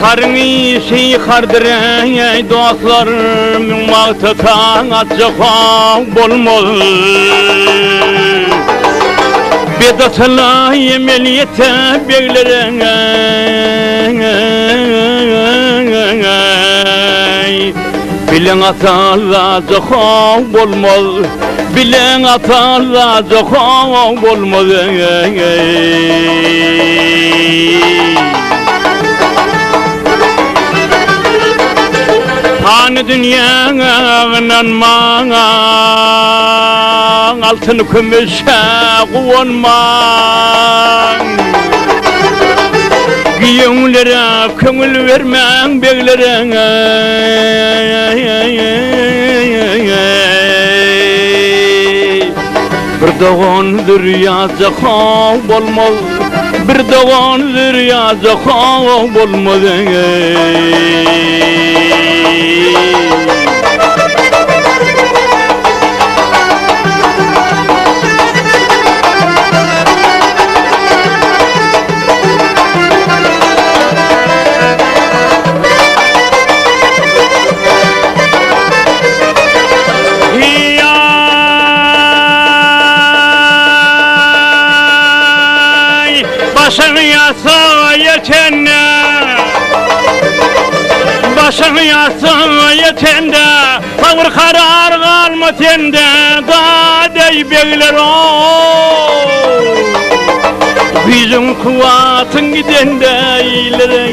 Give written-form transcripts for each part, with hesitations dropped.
Karni şey kardire dostlar mağtatan atcığa bolmalı Bedatla yemeliyete beylere Bilen atalla cığa bolmalı Bilen atalla cığa bolmalı Hani dünyanın mana altın kümüşe kuvanman Giyonlara köngül vermen beylere Bir doğandır yazığa bolmaz Bir doğandır yazığa bolmaz Başını yasa yetende Başını yasa yetende Ağır karar kalma tende Dadey beyler o Bizim kuvatın gidende ileri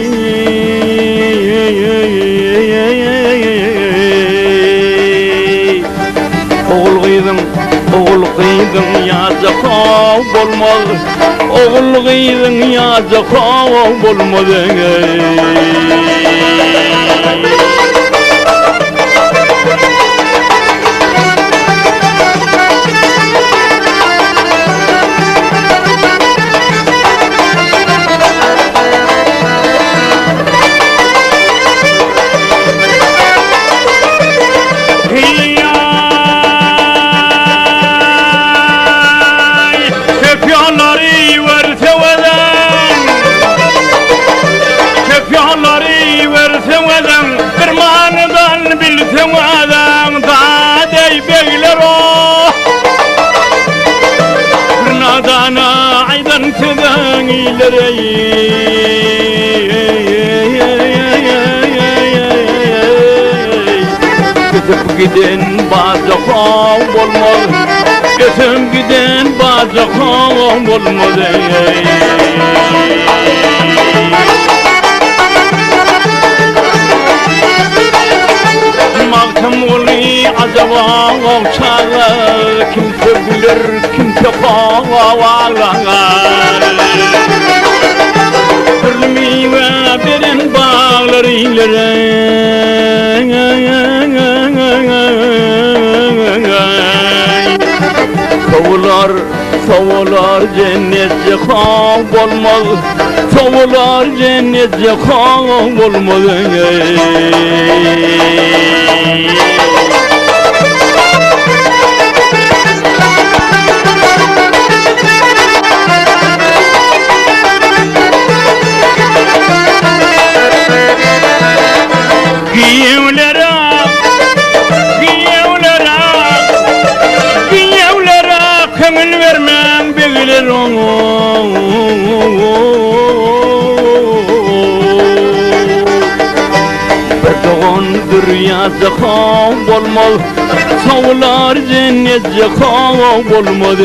Oğul kıydın yazığa bolmaz Oğul kıydın yazığa bolmaz Götüp giden bazığa bolmaz Götüp giden bazığa bolmaz Mağtam oli acaba çağır Kimse bilir kimse bağlar Kırmıya berin bağlar ileri Sovular cennetçe kan olmaz Sovular cennetçe kan olmaz Köngül vermem begiler Bir doğandır yazığa bolmaz Sovular cennetçe kan bolmaz